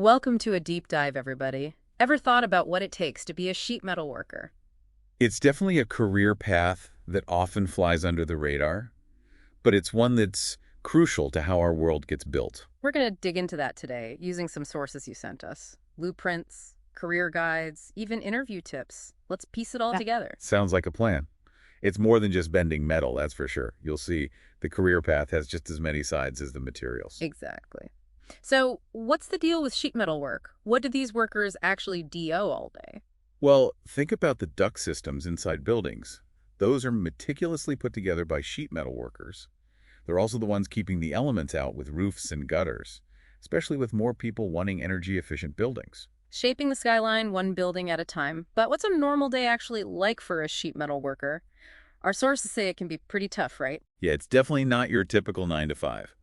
Welcome to a deep dive, everybody. Ever thought about what it takes to be a sheet metal worker? It's definitely a career path that often flies under the radar, but it's one that's crucial to how our world gets built. We're going to dig into that today using some sources you sent us. Blueprints, career guides, even interview tips. Let's piece it all together. Sounds like a plan. It's more than just bending metal, that's for sure. You'll see the career path has just as many sides as the materials. Exactly. So what's the deal with sheet metal work? What do these workers actually DO all day? Well, think about the duct systems inside buildings. Those are meticulously put together by sheet metal workers. They're also the ones keeping the elements out with roofs and gutters, especially with more people wanting energy-efficient buildings. Shaping the skyline one building at a time. But what's a normal day actually like for a sheet metal worker? Our sources say it can be pretty tough, right? Yeah, it's definitely not your typical 9 to 5.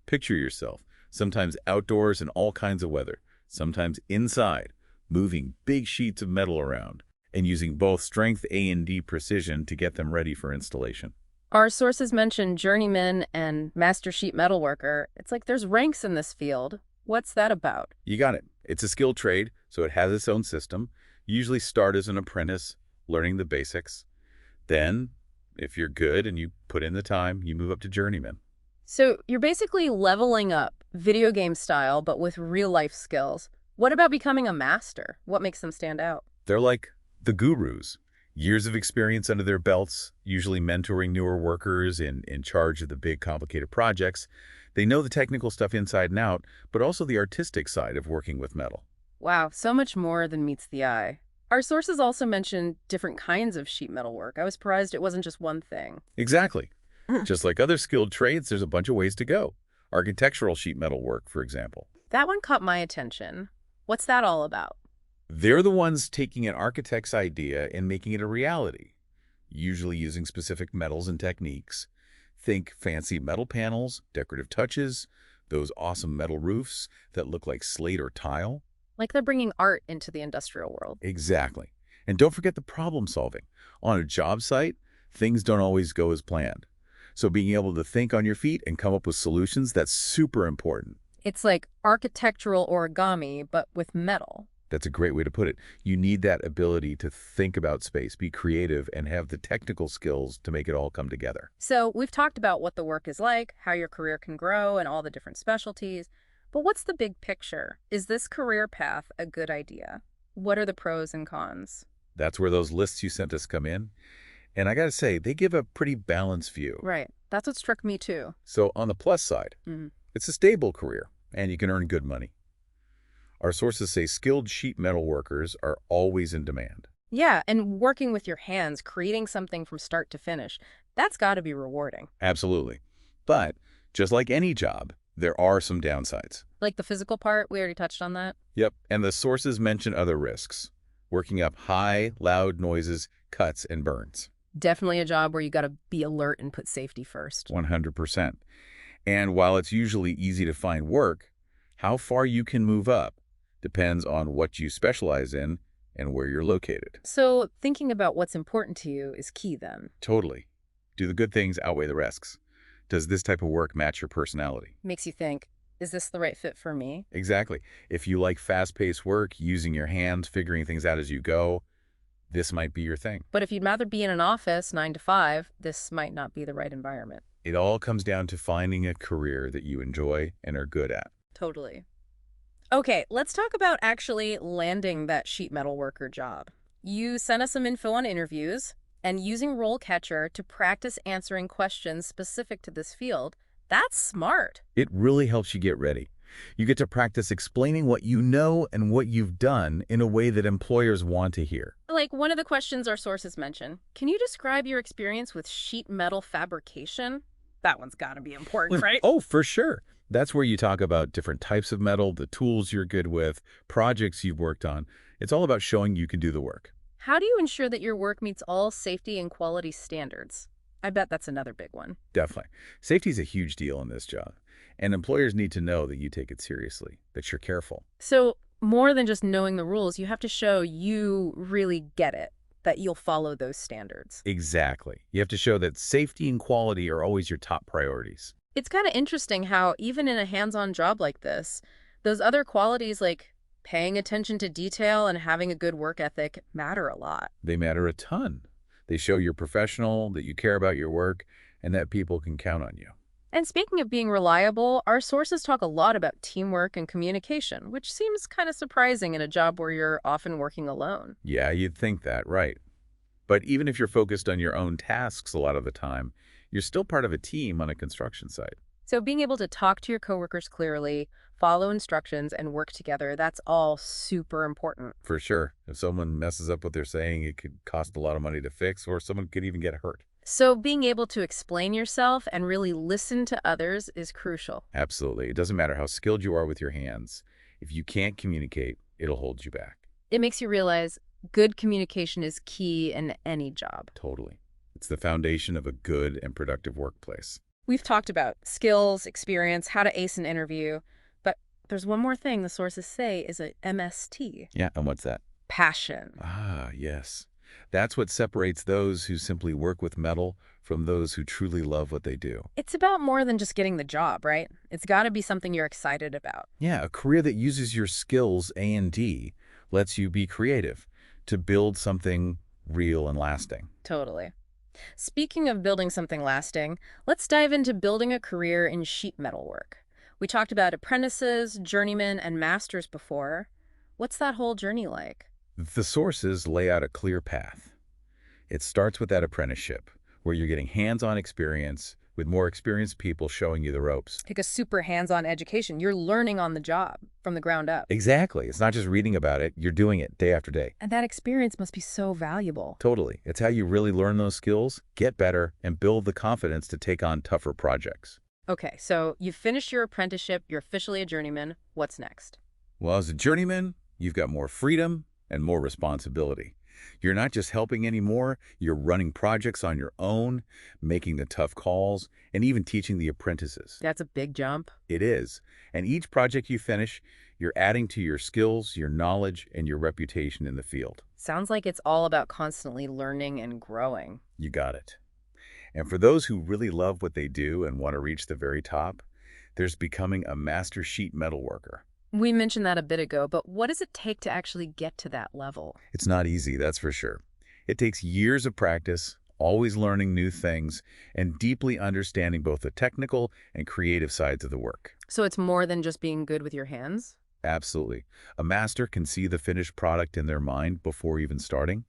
Picture yourself, sometimes outdoors in all kinds of weather, sometimes inside, moving big sheets of metal around, and using both strength A&D precision to get them ready for installation. Our sources mention journeyman and master sheet metal worker. It's like there's ranks in this field. What's that about? You got it. It's a skilled trade, so it has its own system. You usually start as an apprentice, learning the basics. Then, if you're good and you put in the time, you move up to journeyman. So you're basically leveling up, video game style, but with real-life skills. What about becoming a master? What makes them stand out? They're like the gurus. Years of experience under their belts, usually mentoring newer workers in charge of the big, complicated projects. They know the technical stuff inside and out, but also the artistic side of working with metal. Wow, so much more than meets the eye. Our sources also mention different kinds of sheet metal work. I was surprised it wasn't just one thing. Exactly. Just like other skilled trades, there's a bunch of ways to go. Architectural sheet metal work, for example. That one caught my attention. What's that all about? They're the ones taking an architect's idea and making it a reality, usually using specific metals and techniques. Think fancy metal panels, decorative touches, those awesome metal roofs that look like slate or tile. Like they're bringing art into the industrial world. Exactly. And don't forget the problem solving. On a job site, things don't always go as planned. So being able to think on your feet and come up with solutions, that's super important. It's like architectural origami, but with metal. That's a great way to put it. You need that ability to think about space, be creative, and have the technical skills to make it all come together. So we've talked about what the work is like, how your career can grow, and all the different specialties. But what's the big picture? Is this career path a good idea? What are the pros and cons? That's where those lists you sent us come in. And I got to say, they give a pretty balanced view. Right. That's what struck me too. So on the plus side, it's a stable career, and you can earn good money. Our sources say skilled sheet metal workers are always in demand. Yeah, and working with your hands, creating something from start to finish, that's got to be rewarding. Absolutely. But just like any job, there are some downsides. Like the physical part, we already touched on that. Yep, and the sources mention other risks. Working up high, loud noises, cuts, and burns. Definitely a job where you got to be alert and put safety first. 100%. And while it's usually easy to find work, how far you can move up depends on what you specialize in and where you're located. So thinking about what's important to you is key then. Totally. Do the good things outweigh the risks? Does this type of work match your personality? Makes you think, is this the right fit for me? Exactly. If you like fast-paced work, using your hands, figuring things out as you go, this might be your thing. But if you'd rather be in an office 9 to 5, this might not be the right environment. It all comes down to finding a career that you enjoy and are good at. Totally. Okay, let's talk about actually landing that sheet metal worker job. You sent us some info on interviews, and using RoleCatcher to practice answering questions specific to this field. That's smart. It really helps you get ready. You get to practice explaining what you know and what you've done in a way that employers want to hear. Like one of the questions our sources mention, can you describe your experience with sheet metal fabrication? That one's got to be important, right? Oh, for sure. That's where you talk about different types of metal, the tools you're good with, projects you've worked on. It's all about showing you can do the work. How do you ensure that your work meets all safety and quality standards? I bet that's another big one. Definitely. Safety is a huge deal in this job, and employers need to know that you take it seriously, that you're careful. So more than just knowing the rules, you have to show you really get it, that you'll follow those standards. Exactly. You have to show that safety and quality are always your top priorities. It's kind of interesting how even in a hands-on job like this, Those other qualities like paying attention to detail and having a good work ethic matter a lot. They matter a ton. They show you're professional, that you care about your work, and that people can count on you. And speaking of being reliable, our sources talk a lot about teamwork and communication, which seems kind of surprising in a job where you're often working alone. Yeah, you'd think that, right. But even if you're focused on your own tasks a lot of the time, you're still part of a team on a construction site. So being able to talk to your coworkers clearly, follow instructions, and work together, that's all super important. For sure. If someone messes up what they're saying, it could cost a lot of money to fix, or someone could even get hurt. So being able to explain yourself and really listen to others is crucial. Absolutely. It doesn't matter how skilled you are with your hands. If you can't communicate, it'll hold you back. It makes you realize good communication is key in any job. Totally. It's the foundation of a good and productive workplace. We've talked about skills, experience, how to ace an interview, but there's one more thing the sources say is a MST, Yeah, and what's that? passion. Ah, yes. That's what separates those who simply work with metal from those who truly love what they do. It's about more than just getting the job, right? It's got to be something you're excited about. Yeah, a career that uses your skills, A&D, lets you be creative to build something real and lasting. Totally. Speaking of building something lasting, let's dive into building a career in sheet metal work. We talked about apprentices, journeymen, and masters before. What's that whole journey like? The sources lay out a clear path. It starts with that apprenticeship, where you're getting hands-on experience with more experienced people showing you the ropes. Like a super hands-on education. You're learning on the job from the ground up. Exactly. It's not just reading about it, you're doing it day after day. And that experience must be so valuable. Totally. It's how you really learn those skills, get better, and build the confidence to take on tougher projects. Okay, so you've finished your apprenticeship, you're officially a journeyman. What's next? Well, as a journeyman, you've got more freedom and more responsibility. You're not just helping anymore, you're running projects on your own, making the tough calls, and even teaching the apprentices. That's a big jump. It is. And each project you finish, you're adding to your skills, your knowledge, and your reputation in the field. Sounds like it's all about constantly learning and growing. You got it. And for those who really love what they do and want to reach the very top, there's becoming a master sheet metal worker. We mentioned that a bit ago, but what does it take to actually get to that level? It's not easy, that's for sure. It takes years of practice, always learning new things, and deeply understanding both the technical and creative sides of the work. So it's more than just being good with your hands? Absolutely. A master can see the finished product in their mind before even starting.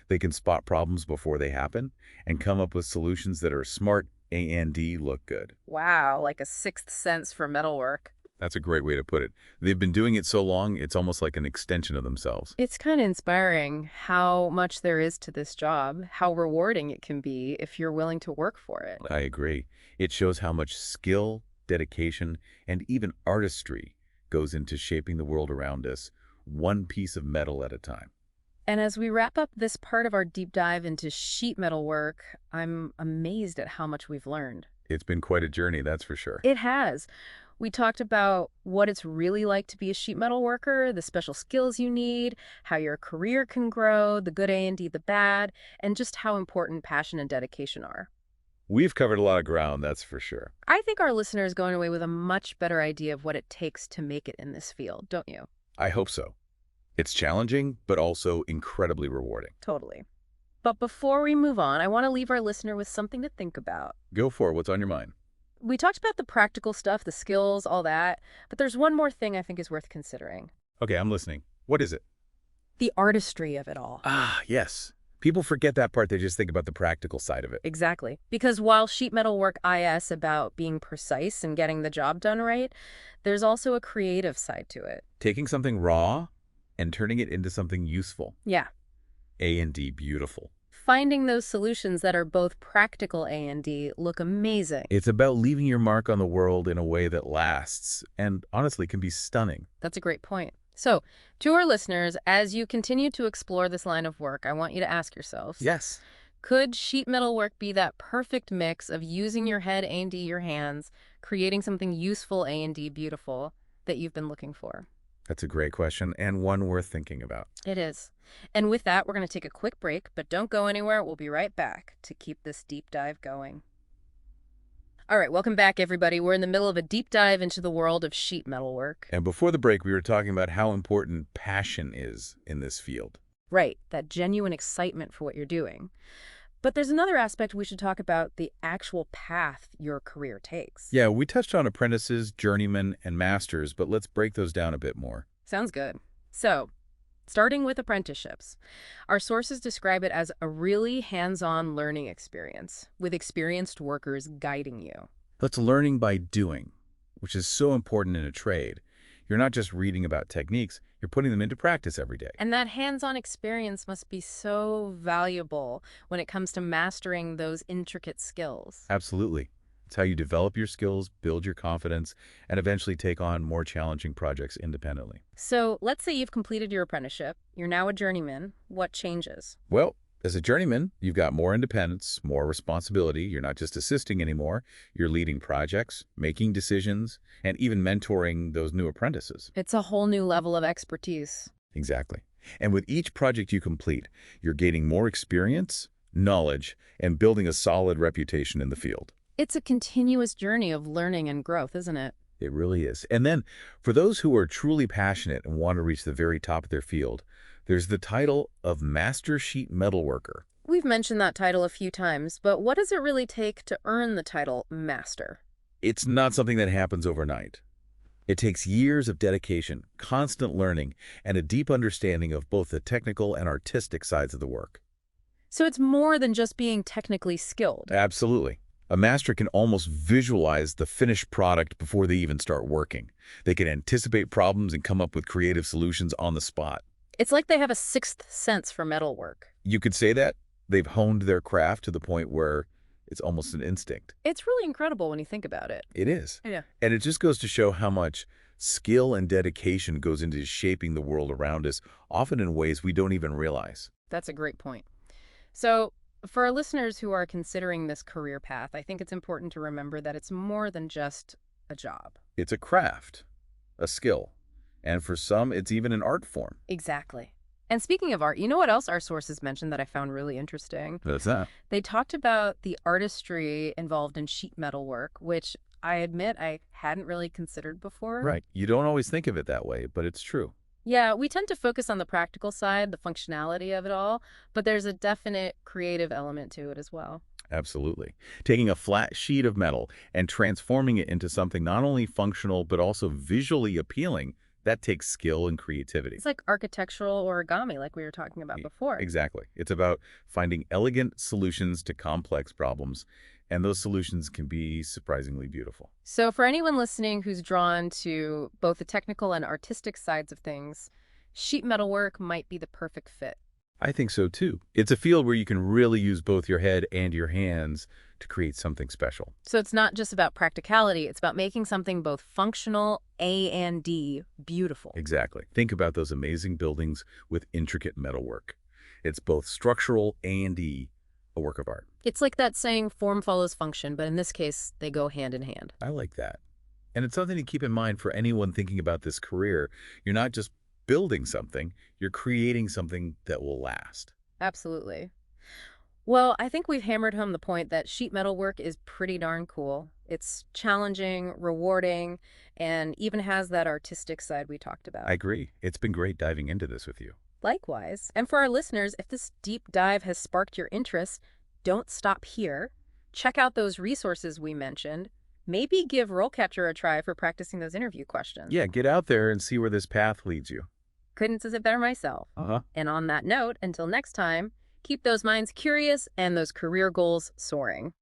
They can spot problems before they happen and come up with solutions that are smart and look good. Wow, like a sixth sense for metalwork. That's a great way to put it. They've been doing it so long, it's almost like an extension of themselves. It's kind of inspiring how much there is to this job, how rewarding it can be if you're willing to work for it. I agree. It shows how much skill, dedication, and even artistry goes into shaping the world around us, one piece of metal at a time. And as we wrap up this part of our deep dive into sheet metal work, I'm amazed at how much we've learned. It's been quite a journey, that's for sure. It has. We talked about what it's really like to be a sheet metal worker, the special skills you need, how your career can grow, the good A&D, the bad, and just how important passion and dedication are. We've covered a lot of ground, that's for sure. I think our listeners are going away with a much better idea of what it takes to make it in this field, don't you? I hope so. It's challenging, but also incredibly rewarding. Totally. But before we move on, I want to leave our listener with something to think about. Go for it. What's on your mind? We talked about the practical stuff, the skills, all that, but there's one more thing I think is worth considering. Okay, I'm listening. What is it? The artistry of it all. Ah, yes. People forget that part. They just think about the practical side of it. Exactly. Because while sheet metal work is about being precise and getting the job done right, there's also a creative side to it. Taking something raw and turning it into something useful. Yeah. A&D beautiful. Finding those solutions that are both practical A&D look amazing. It's about leaving your mark on the world in a way that lasts and honestly can be stunning. That's a great point. So, to our listeners, as you continue to explore this line of work, I want you to ask yourselves, Yes. could sheet metal work be that perfect mix of using your head A&D, your hands, creating something useful A&D beautiful that you've been looking for? That's a great question and one worth thinking about. It is. And with that, we're going to take a quick break, but don't go anywhere. We'll be right back to keep this deep dive going. All right, welcome back, everybody. We're in the middle of a deep dive into the world of sheet metal work. And before the break, we were talking about how important passion is in this field. Right, that genuine excitement for what you're doing. But there's another aspect we should talk about, the actual path your career takes. Yeah, we touched on apprentices, journeymen, and masters, but let's break those down a bit more. Sounds good. So, starting with apprenticeships, our sources describe it as a really hands-on learning experience, with experienced workers guiding you. That's learning by doing, which is so important in a trade. You're not just reading about techniques, you're putting them into practice every day. And that hands-on experience must be so valuable when it comes to mastering those intricate skills. Absolutely. It's how you develop your skills, build your confidence, and eventually take on more challenging projects independently. So let's say you've completed your apprenticeship, you're now a journeyman. What changes? Well, as a journeyman, you've got more independence, more responsibility. You're not just assisting anymore. You're leading projects, making decisions, and even mentoring those new apprentices. It's a whole new level of expertise. Exactly. And with each project you complete, you're gaining more experience, knowledge, and building a solid reputation in the field. It's a continuous journey of learning and growth, isn't it? It really is. And then, for those who are truly passionate and want to reach the very top of their field, there's the title of Master Sheet Metalworker. We've mentioned that title a few times, but what does it really take to earn the title Master? It's not something that happens overnight. It takes years of dedication, constant learning, and a deep understanding of both the technical and artistic sides of the work. So it's more than just being technically skilled. Absolutely. A master can almost visualize the finished product before they even start working. They can anticipate problems and come up with creative solutions on the spot. It's like they have a sixth sense for metalwork. You could say that they've honed their craft to the point where it's almost an instinct. It's really incredible when you think about it. It is. Yeah. And it just goes to show how much skill and dedication goes into shaping the world around us, often in ways we don't even realize. That's a great point. So, for our listeners who are considering this career path, I think it's important to remember that it's more than just a job. It's a craft, a skill, and for some, it's even an art form. Exactly. And speaking of art, you know what else our sources mentioned that I found really interesting? That's that. They talked about the artistry involved in sheet metal work, which I admit I hadn't really considered before. Right. You don't always think of it that way, but it's true. Yeah, we tend to focus on the practical side, the functionality of it all, but there's a definite creative element to it as well. Absolutely. Taking a flat sheet of metal and transforming it into something not only functional, but also visually appealing, that takes skill and creativity. It's like architectural origami, like we were talking about before. Exactly. It's about finding elegant solutions to complex problems, and those solutions can be surprisingly beautiful. So for anyone listening who's drawn to both the technical and artistic sides of things, sheet metal work might be the perfect fit. I think so too. It's a field where you can really use both your head and your hands to create something special. So it's not just about practicality, it's about making something both functional and beautiful. Exactly. Think about those amazing buildings with intricate metalwork. It's both structural and a work of art. It's like that saying, form follows function, but in this case, they go hand in hand. I like that. And it's something to keep in mind for anyone thinking about this career. You're not just building something, you're creating something that will last. Absolutely. Well, I think we've hammered home the point that sheet metal work is pretty darn cool. It's challenging, rewarding, and even has that artistic side we talked about. I agree. It's been great diving into this with you. Likewise. And for our listeners, if this deep dive has sparked your interest, don't stop here. Check out those resources we mentioned. Maybe give RoleCatcher a try for practicing those interview questions. Yeah, get out there and see where this path leads you. Couldn't say it better myself. And on that note, until next time, keep those minds curious and those career goals soaring.